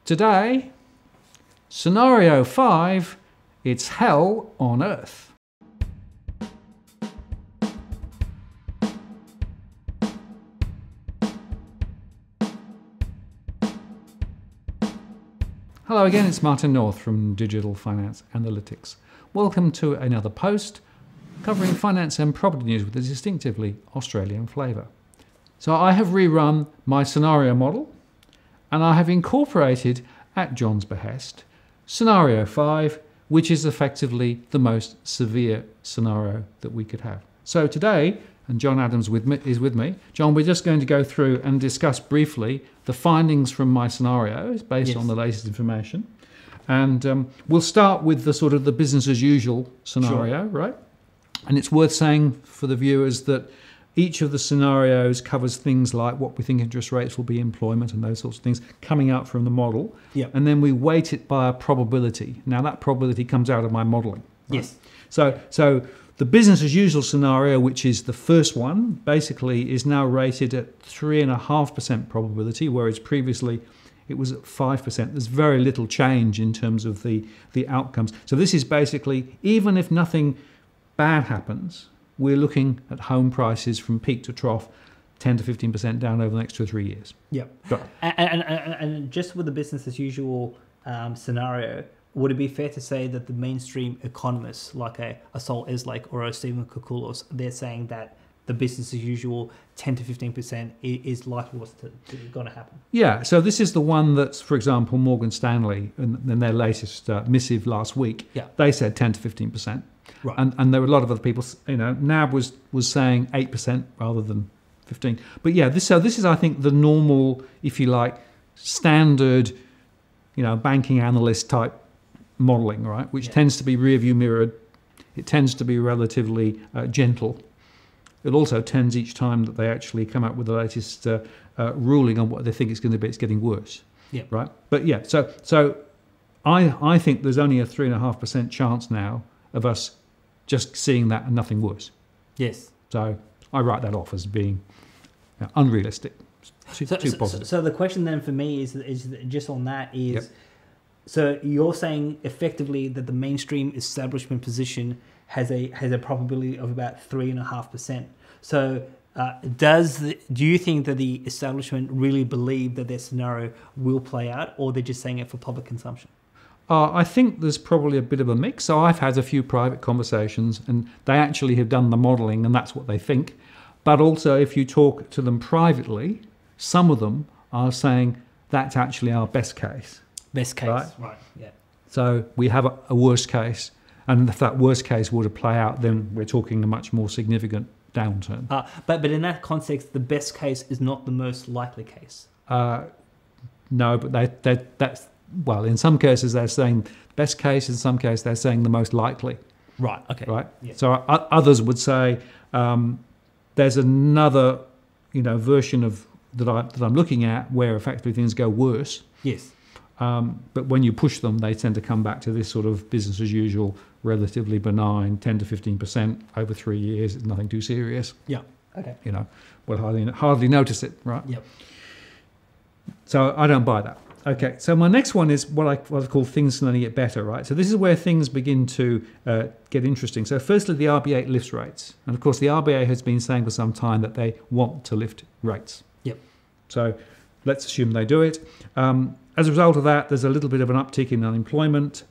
Today, scenario 5, it's hell on earth. Hello again, it's Martin North from Digital Finance Analytics. Welcome to another post covering finance and property news with a distinctively Australian flavour. So I have rerun my scenario model and I have incorporated, at John's behest, scenario 5, which is effectively the most severe scenario that we could have. So today, and John Adams is with me. John, we're just going to go through and discuss briefly the findings from my scenarios based on the latest information. And we'll start with the sort of the business as usual scenario, right? And it's worth saying for the viewers that each of the scenarios covers things like what we think interest rates will be, employment and those sorts of things coming out from the model. Yep. And then we weight it by a probability. Now that probability comes out of my modelling. Right? Yes. So the business as usual scenario, which is the first one, basically is now rated at 3.5% probability, whereas previously it was at 5%. There's very little change in terms of the outcomes. So this is basically, even if nothing bad happens, we're looking at home prices from peak to trough 10 to 15% down over the next 2 or 3 years. Yep. And just with the business as usual scenario, would it be fair to say that the mainstream economists, like a Sol Eslake or a Stephen Koukoulas, they're saying that the business as usual 10 to 15% is likely what's going to happen? Yeah, so this is the one that's, for example, Morgan Stanley, in their latest missive last week, they said 10 to 15%. Right. And there were a lot of other people, NAB was saying 8% rather than 15%. But yeah, this is, I think, the normal, if you like, standard, banking analyst type modelling, right? Which tends to be rear view mirrored. It tends to be relatively gentle. It also tends each time that they actually come up with the latest ruling on what they think it's going to be, it's getting worse. Yeah. Right. But yeah, so I think there's only a 3.5% chance now of us just seeing that and nothing worse. Yes. So I write that off as being unrealistic. Too positive. So the question then for me is just on that is, so you're saying effectively that the mainstream establishment position has a probability of about 3.5%. So do you think that the establishment really believe that their scenario will play out, or they're just saying it for public consumption? I think there's probably a bit of a mix. So I've had a few private conversations and they actually have done the modelling and that's what they think. But also if you talk to them privately, some of them are saying that's actually our best case. Best case, right, yeah. So we have a worst case. And if that worst case were to play out, then we're talking a much more significant downturn. But in that context, the best case is not the most likely case. No, but that's... Well, in some cases they're saying best case, in some cases they're saying the most likely. Right, okay. Right? Yeah. So others would say there's another, version of that I'm looking at where effectively things go worse. Yes. But when you push them, they tend to come back to this sort of business as usual, relatively benign, 10 to 15% over 3 years. It's nothing too serious. Yeah. Okay. We'll hardly notice it, right? Yep. So I don't buy that. Okay, so my next one is what I call things can only get better, right? So this is where things begin to get interesting. So firstly, the RBA lifts rates. And of course, the RBA has been saying for some time that they want to lift rates. Yep. So let's assume they do it. As a result of that, there's a little bit of an uptick in unemployment.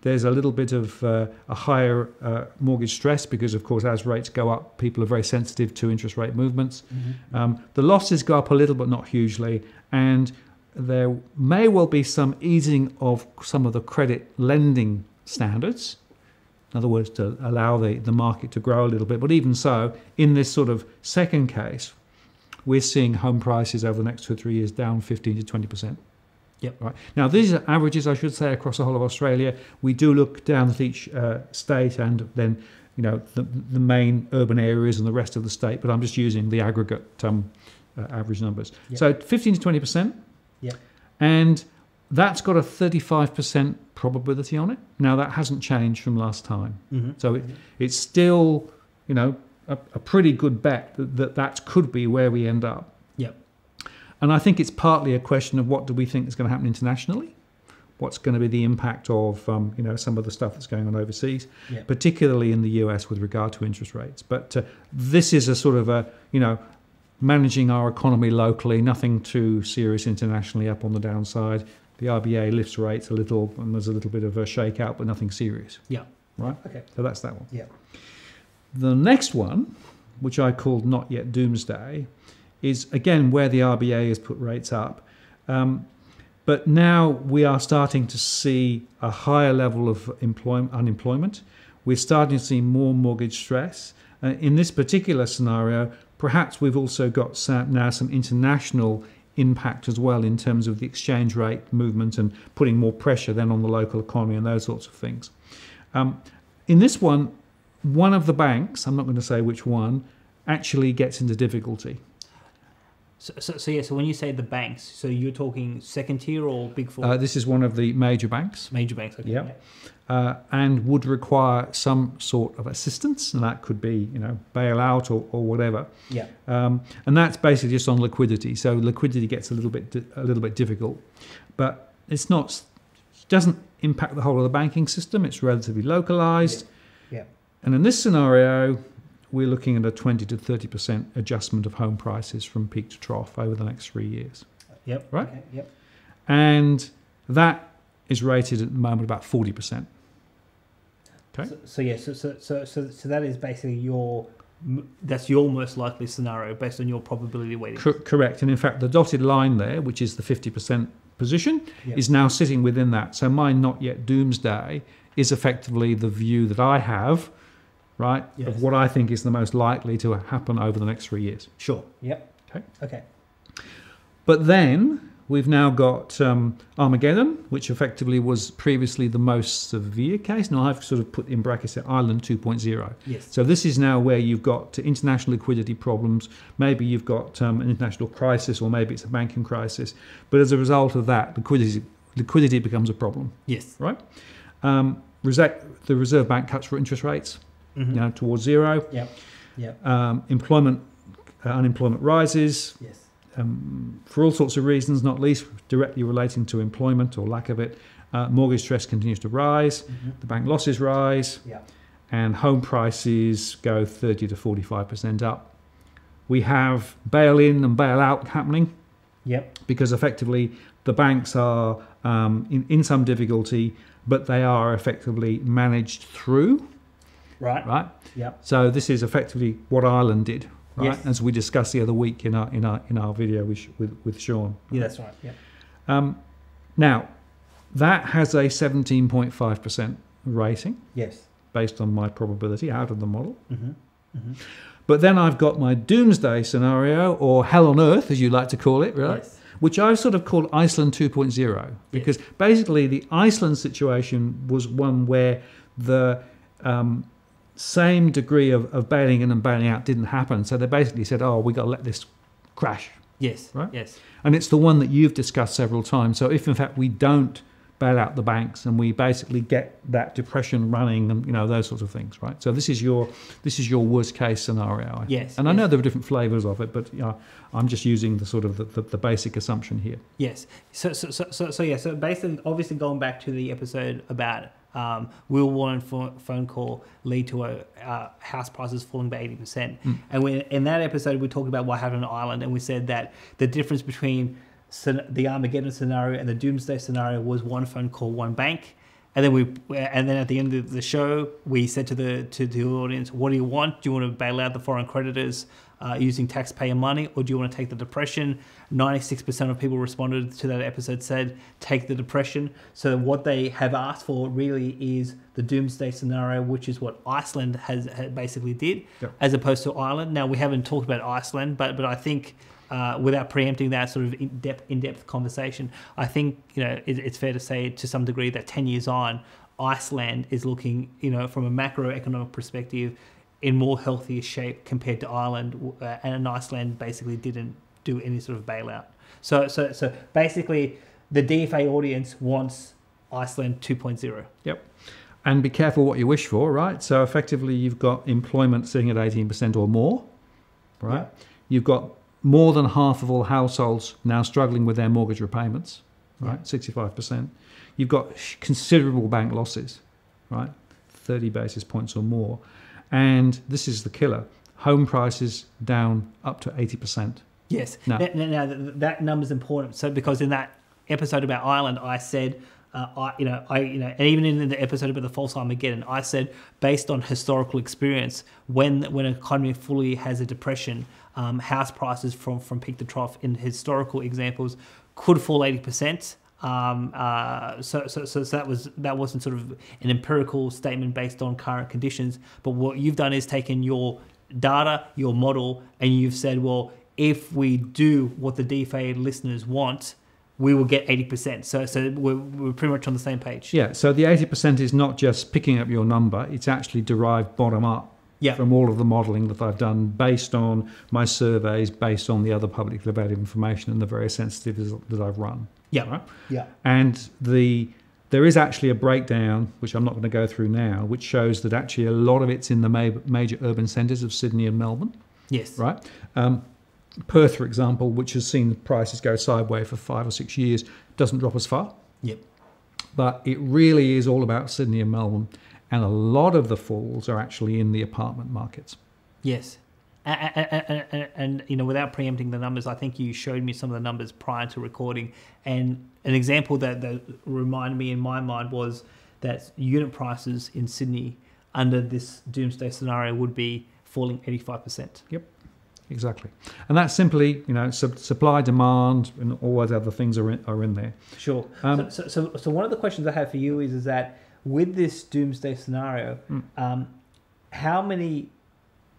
There's a little bit of a higher mortgage stress because, of course, as rates go up, people are very sensitive to interest rate movements. Mm-hmm. The losses go up a little, but not hugely. And there may well be some easing of some of the credit lending standards. In other words, to allow the market to grow a little bit. But even so, in this sort of second case, we're seeing home prices over the next 2 or 3 years down 15 to 20%. Yep. Right. Now, these are averages, I should say, across the whole of Australia. We do look down at each state and then, the main urban areas and the rest of the state. But I'm just using the aggregate average numbers. Yep. So 15 to 20%. Yeah. And that's got a 35% probability on it. Now, that hasn't changed from last time. Mm-hmm. So it's still, a pretty good bet that could be where we end up. Yep. And I think it's partly a question of what do we think is going to happen internationally? What's going to be the impact of some of the stuff that's going on overseas, particularly in the US with regard to interest rates. But this is a sort of managing our economy locally, nothing too serious internationally up on the downside. The RBA lifts rates a little, and there's a little bit of a shakeout, but nothing serious. Yeah. Right? Okay. So that's that one. Yeah. The next one, which I called Not Yet Doomsday, is again where the RBA has put rates up. But now we are starting to see a higher level of unemployment. We're starting to see more mortgage stress. In this particular scenario, perhaps we've also got now some international impact as well in terms of the exchange rate movement and putting more pressure then on the local economy and those sorts of things. In this one of the banks, I'm not going to say which one, actually gets into difficulty. So when you say the banks, so you're talking second tier or big four? This is one of the major banks. Major banks, okay. Yeah. And would require some sort of assistance, and that could be, bailout or whatever. Yeah. And that's basically just on liquidity. So liquidity gets a little bit difficult, but doesn't impact the whole of the banking system. It's relatively localized. Yeah. And in this scenario, we're looking at a 20 to 30% adjustment of home prices from peak to trough over the next 3 years. Yep. Right? Okay. Yep. And that is rated at the moment about 40%. Okay. So that is basically that's your most likely scenario based on your probability weighting. Correct. And in fact, the dotted line there, which is the 50% position, is now sitting within that. So my Not Yet Doomsday is effectively the view that I have, right, of what I think is the most likely to happen over the next 3 years. Sure. Yep. Okay. But then we've now got Armageddon, which effectively was previously the most severe case. Now I've sort of put in brackets Ireland 2.0. Yes. So this is now where you've got international liquidity problems. Maybe you've got an international crisis, or maybe it's a banking crisis. But as a result of that, liquidity becomes a problem. Yes. Right. The Reserve Bank cuts for interest rates. Towards zero. Yep. Unemployment rises. Yes. For all sorts of reasons, not least directly relating to employment or lack of it. Mortgage stress continues to rise. The bank losses rise. Yeah. And home prices go 30 to 45% up. We have bail-in and bail-out happening. Yep. Because effectively the banks are in some difficulty, but they are effectively managed through. Right. Yeah. So this is effectively what Ireland did, right? Yes. As we discussed the other week in our video with Sean. Yeah, that's right. Yeah. Now, that has a 17.5% rating. Yes. Based on my probability out of the model. But then I've got my doomsday scenario, or hell on earth, as you like to call it, right? Yes. Which I've sort of called Iceland 2.0, because basically the Iceland situation was one where the same degree of bailing in and bailing out didn't happen. So they basically said, we got to let this crash. Yes. Right? Yes. And it's the one that you've discussed several times. So if in fact we don't bail out the banks and we basically get that depression running and those sorts of things, right? So this is your worst case scenario. Yes. And I know there are different flavors of it, but I'm just using the sort of the basic assumption here. Yes. So basically, obviously going back to the episode about will one phone call lead to house prices falling by 80%? And in that episode, we talked about what happened in Ireland, and we said that the difference between the Armageddon scenario and the Doomsday scenario was one phone call, one bank. And then at the end of the show, we said to the audience, what do you want? Do you want to bail out the foreign creditors using taxpayer money, or do you want to take the depression? 96% of people responded to that episode said take the depression. So what they have asked for really is the Doomsday scenario, which is what Iceland has basically did, as opposed to Ireland. Now, we haven't talked about Iceland, but I think without preempting that sort of in-depth conversation, I think it's fair to say to some degree that 10 years on, Iceland is looking, from a macroeconomic perspective, in more healthier shape compared to Ireland, and Iceland basically didn't do any sort of bailout. So basically, the DFA audience wants Iceland 2.0. Yep. And be careful what you wish for, right? So effectively, you've got employment sitting at 18% or more, right? Yep. You've got more than half of all households now struggling with their mortgage repayments, right? 65%. You've got considerable bank losses, right? 30 basis points or more. And this is the killer. Home prices down up to 80%. Yes. Now that number's important. So because in that episode about Ireland, I said, and even in the episode about the false Armageddon, I said, based on historical experience, when an economy fully has a depression, house prices from peak to trough in historical examples could fall 80%. So that wasn't sort of an empirical statement based on current conditions. But what you've done is taken your data, your model, and you've said, well, if we do what the DFA listeners want, we will get 80%. So we're pretty much on the same page. Yeah, so the 80% is not just picking up your number, it's actually derived bottom up from all of the modelling that I've done based on my surveys, based on the other publicly available information and the various sensitivities that I've run. Yeah. Right? Yeah. And there is actually a breakdown, which I'm not going to go through now, which shows that actually a lot of it's in the major urban centres of Sydney and Melbourne. Yes. Right? Perth, for example, which has seen prices go sideways for 5 or 6 years, doesn't drop as far. Yep. But it really is all about Sydney and Melbourne. And a lot of the falls are actually in the apartment markets. Yes. And without preempting the numbers, I think you showed me some of the numbers prior to recording. And an example that reminded me in my mind was that unit prices in Sydney under this doomsday scenario would be falling 85%. Yep. Exactly. And that's simply, supply, demand, and all those other things are in there. Sure. So one of the questions I have for you is that with this doomsday scenario,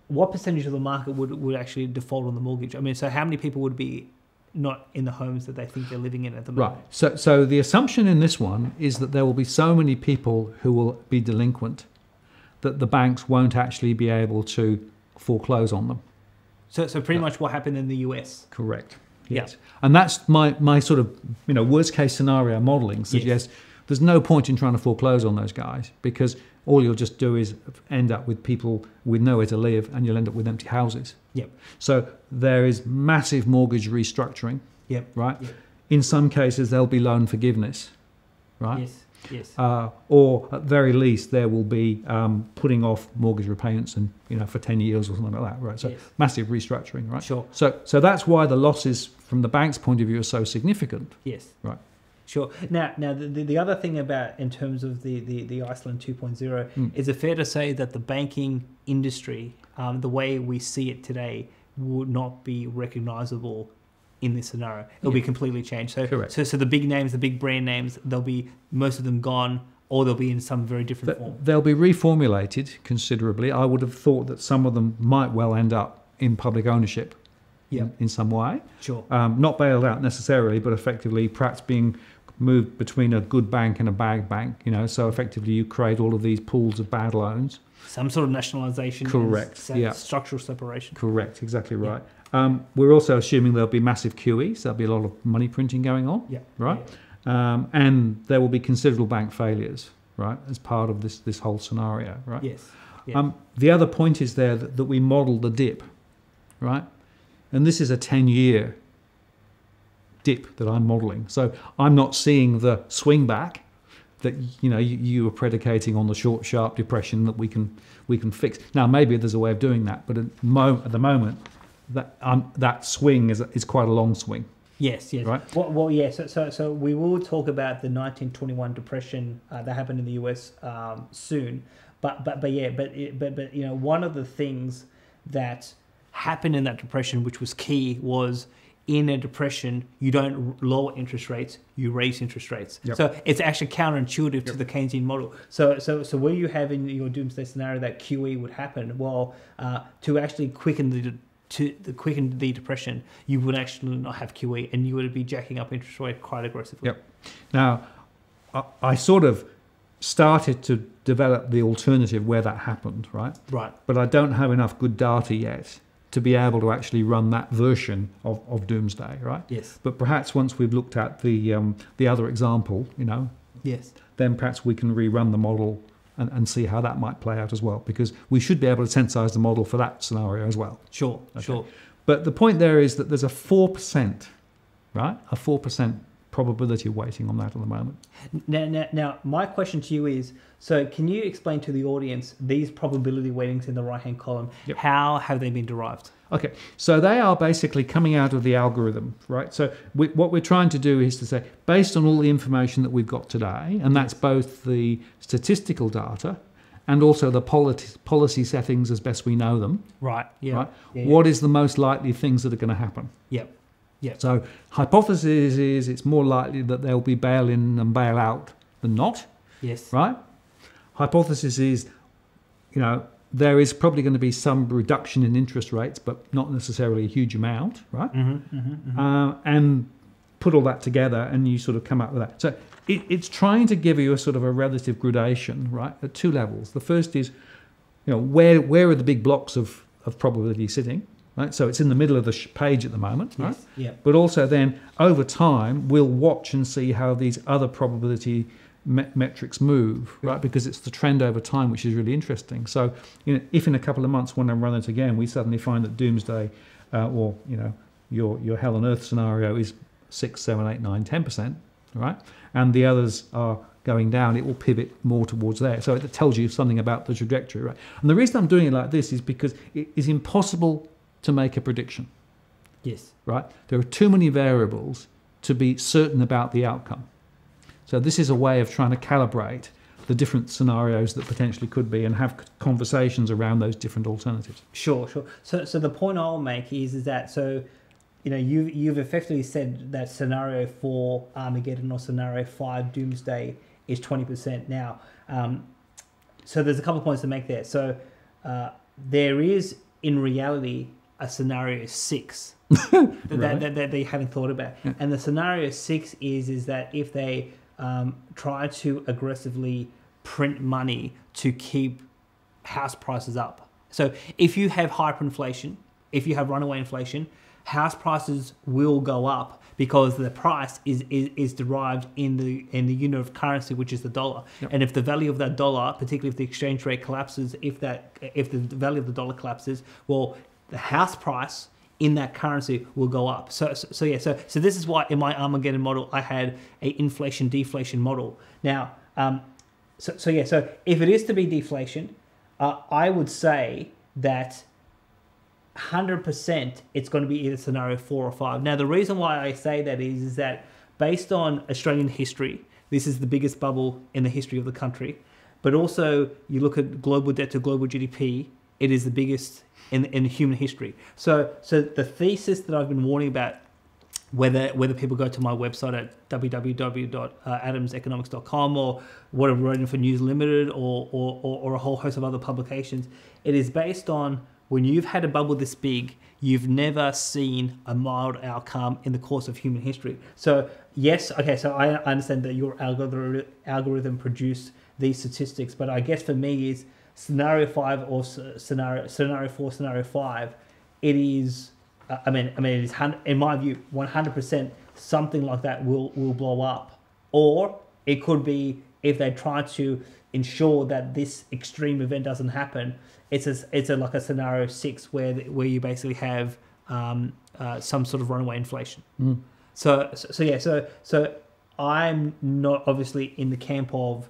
what percentage of the market would actually default on the mortgage? I mean, so how many people would be not in the homes that they think they're living in at the moment? Right. So the assumption in this one is that there will be so many people who will be delinquent that the banks won't actually be able to foreclose on them. So pretty much what happened in the US. Correct. Yes. Yeah. And that's my sort of worst case scenario modelling suggests there's no point in trying to foreclose on those guys because all you'll just do is end up with people with nowhere to live and you'll end up with empty houses. Yep. So there is massive mortgage restructuring. Yep. Right. Yep. In some cases there'll be loan forgiveness. Right. Yes. Yes. Or at very least there will be putting off mortgage repayments and for 10 years or something like that, right? So massive restructuring, right? Sure. So that's why the losses from the bank's point of view are so significant. Yes. Right. Sure. Now the other thing about in terms of the Iceland 2.0 is it fair to say that the banking industry, the way we see it today, would not be recognisable in this scenario? It'll be completely changed. So, correct. So the big names, the big brand names, they'll be most of them gone, or they'll be in some very different form. They'll be reformulated considerably. I would have thought that some of them might well end up in public ownership in some way. Sure. Not bailed out necessarily, but effectively perhaps being moved between a good bank and a bad bank. So effectively you create all of these pools of bad loans. Some sort of nationalisation. Correct. Structural separation. Correct. Exactly right. We're also assuming there'll be massive QE, so there'll be a lot of money printing going on, right? Yeah. And there will be considerable bank failures, right, as part of this whole scenario, right? Yes. Yeah. The other point is there that we model the dip, right? And this is a 10-year dip that I'm modelling. So I'm not seeing the swing back that you were predicating on the short, sharp depression that we can fix. Now maybe there's a way of doing that, but at the moment, that swing is quite a long swing. Yes. Right. Well, yes. So we will talk about the 1921 depression that happened in the US soon. But one of the things that happened in that depression, which was key, was in a depression you don't lower interest rates, you raise interest rates. Yep. So it's actually counterintuitive to the Keynesian model. So where you have in your doomsday scenario that QE would happen, well, to actually quicken the depression, you would actually not have QE, and you would be jacking up interest rate quite aggressively. Yep. Now, I sort of started to develop the alternative where that happened, right? Right. But I don't have enough good data yet to be able to actually run that version of doomsday, right? Yes. But perhaps once we've looked at the other example, yes, then perhaps we can rerun the model and see how that might play out as well, because we should be able to sensitize the model for that scenario as well. Sure. But the point there is that there's a 4%, right? A 4% probability weighting on that at the moment. Now, my question to you is, so can you explain to the audience these probability weightings in the right-hand column? Yep. How have they been derived? Okay, so they are basically coming out of the algorithm, right? So what we're trying to do is to say, based on all the information that we've got today, and that's both the statistical data and also the policy settings as best we know them. Right, yeah. Right? Yeah. What is the most likely things that are going to happen? Yep. Yep. So hypothesis is it's more likely that there'll be bail in and bail out than not. Yes. Right? Hypothesis is, there is probably going to be some reduction in interest rates, but not necessarily a huge amount, right? And put all that together and you sort of come up with that. So it's trying to give you a sort of a relative gradation, right, at two levels. The first is, where are the big blocks of probability sitting? Right? So it's in the middle of the page at the moment, right? Yeah. But also then, over time, we'll watch and see how these other probability metrics move, right? Because it's the trend over time, which is really interesting. So, if in a couple of months when I run it again, we suddenly find that Doomsday, or your Hell on Earth scenario is 6, 7, 8, 9, 10%, right? And the others are going down, it will pivot more towards there. So it tells you something about the trajectory, right? And the reason I'm doing it like this is because it is impossible to make a prediction. Yes. Right? There are too many variables to be certain about the outcome. So this is a way of trying to calibrate the different scenarios that potentially could be and have conversations around those different alternatives. Sure. So the point I'll make is that, you've effectively said that scenario 4 Armageddon or scenario 5 Doomsday is 20% now. So there's a couple of points to make there. So there is, in reality, a scenario 6 that they haven't thought about. Yeah. And the scenario 6 is that if they try to aggressively print money to keep house prices up. So if you have hyperinflation, if you have runaway inflation, house prices will go up because the price is derived in the unit of currency, which is the dollar. Yep. And if the value of that dollar, particularly if the exchange rate collapses, if the value of the dollar collapses, well, the house price in that currency will go up. So this is why in my Armageddon model I had a inflation deflation model. Now, so if it is to be deflation, I would say that 100% it's going to be either scenario 4 or 5. Now, the reason why I say that is that based on Australian history, this is the biggest bubble in the history of the country. But also, you look at global debt to global GDP, it is the biggest in human history. So the thesis that I've been warning about, whether people go to my website at www.adamseconomics.com or what I've written for News Limited or a whole host of other publications, it is based on when you've had a bubble this big, you've never seen a mild outcome in the course of human history. So yes, okay, so I understand that your algorithm produced these statistics, but I guess for me is scenario 5 or scenario 4, scenario 5, it is, it is, in my view, 100% something like that will blow up. Or it could be, if they try to ensure that this extreme event doesn't happen, it's like a scenario 6 where you basically have some sort of runaway inflation. Mm. So I'm not obviously in the camp of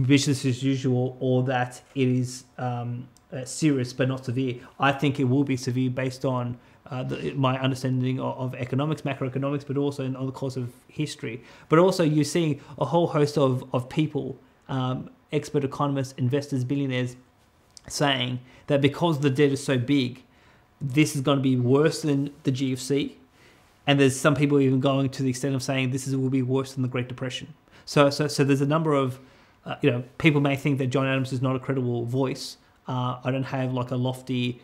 business as usual, or that it is serious but not severe. I think it will be severe based on my understanding of economics, macroeconomics, but also in the course of history. But also you're seeing a whole host of people, expert economists, investors, billionaires, saying that because the debt is so big, this is going to be worse than the GFC. And there's some people even going to the extent of saying this will be worse than the Great Depression. So there's a number of people may think that John Adams is not a credible voice. I don't have like a lofty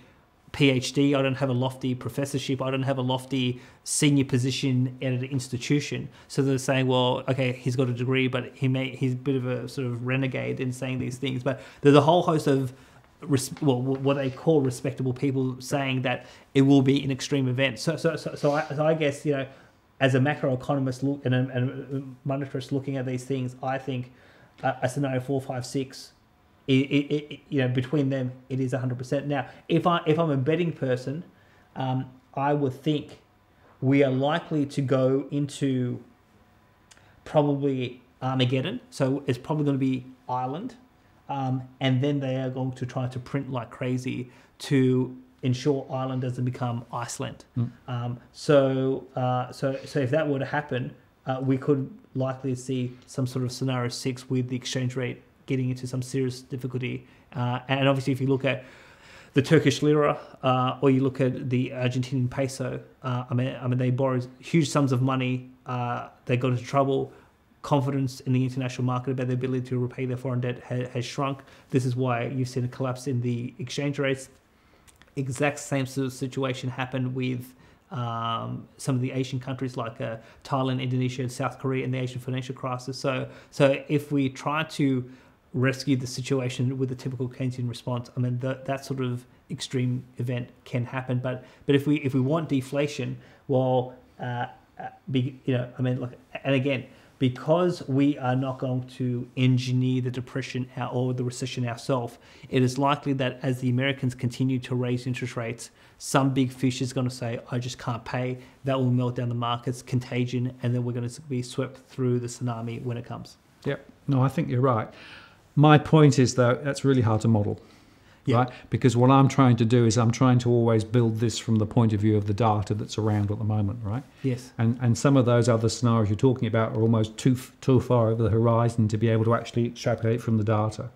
PhD. I don't have a lofty professorship. I don't have a lofty senior position at an institution. So they're saying, well, okay, he's got a degree, but he's a bit of a sort of renegade in saying these things. But there's a whole host of what they call respectable people saying that it will be an extreme event. So I guess, as a macroeconomist and a monetarist looking at these things, I think a scenario 4, 5, 6, between them, it is 100%. Now, if I'm a betting person, I would think we are likely to go into probably Armageddon. So it's probably going to be Ireland. And then they are going to try to print like crazy to ensure Ireland doesn't become Iceland. So if that were to happen, we could likely see some sort of scenario 6 with the exchange rate getting into some serious difficulty. And obviously, if you look at the Turkish lira, or you look at the Argentinian peso, I mean, they borrow huge sums of money. They got into trouble. Confidence in the international market about their ability to repay their foreign debt has shrunk. This is why you've seen a collapse in the exchange rates. Exact same sort of situation happened with some of the Asian countries like Thailand, Indonesia, and South Korea in the Asian financial crisis. So if we try to rescue the situation with a typical Keynesian response, I mean that sort of extreme event can happen. But if we want deflation, well, and again, because we are not going to engineer the depression or the recession ourselves, it is likely that as the Americans continue to raise interest rates, some big fish is going to say, I just can't pay. That will melt down the markets, contagion, and then we're going to be swept through the tsunami when it comes. Yep. No, I think you're right. My point is, though, that's really hard to model. Yeah. Right? Because what I'm trying to do is I'm trying to always build this from the point of view of the data that's around at the moment, right? Yes. And some of those other scenarios you're talking about are almost too far over the horizon to be able to actually extrapolate from the data.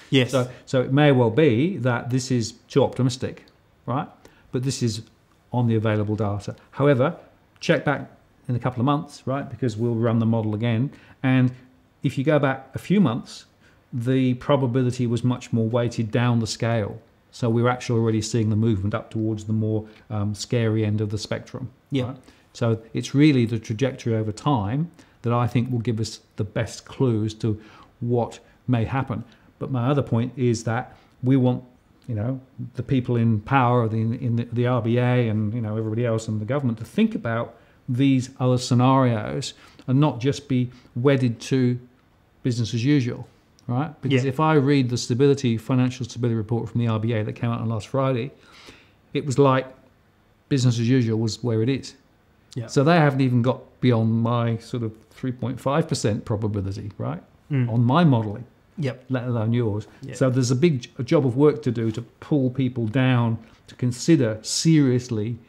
Yes. So it may well be that this is too optimistic, right? But this is on the available data. However, check back in a couple of months, right? Because we'll run the model again. And if you go back a few months, the probability was much more weighted down the scale. So we're actually already seeing the movement up towards the more scary end of the spectrum. Yeah. Right? So it's really the trajectory over time that I think will give us the best clues to what may happen. But my other point is that we want, the people in power, in the RBA and, everybody else in the government to think about these other scenarios and not just be wedded to business as usual. Right? Because if I read the financial stability report from the RBA that came out on last Friday, it was like business as usual was where it is. Yeah. So they haven't even got beyond my sort of 3.5% probability, right? On my modelling. Yep. Let alone yours. Yep. So there's a job of work to do to pull people down to consider seriously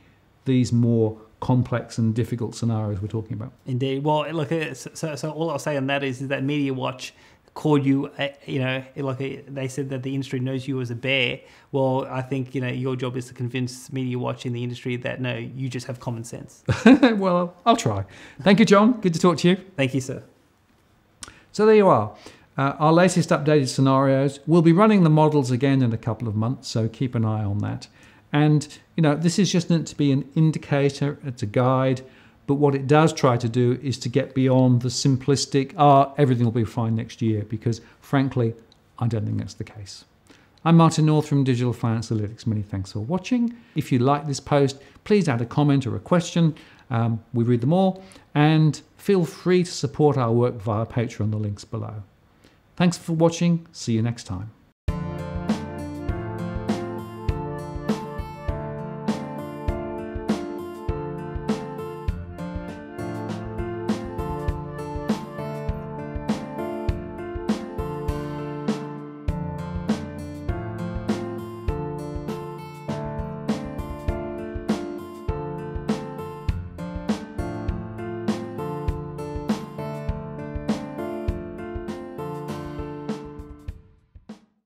these more complex and difficult scenarios we're talking about. Indeed. Well, look, so all I'll say on that is that Media Watch called you, they said that the industry knows you as a bear. Well, I think, your job is to convince Media Watch in the industry that, no, you just have common sense. Well, I'll try. Thank you, John. Good to talk to you. Thank you, sir. So there you are. Our latest updated scenarios. We'll be running the models again in a couple of months, so keep an eye on that. And, this is just meant to be an indicator. It's a guide. But what it does try to do is to get beyond the simplistic, everything will be fine next year, because frankly, I don't think that's the case. I'm Martin North from Digital Finance Analytics. Many thanks for watching. If you like this post, please add a comment or a question. We read them all. And feel free to support our work via Patreon, the links below. Thanks for watching. See you next time.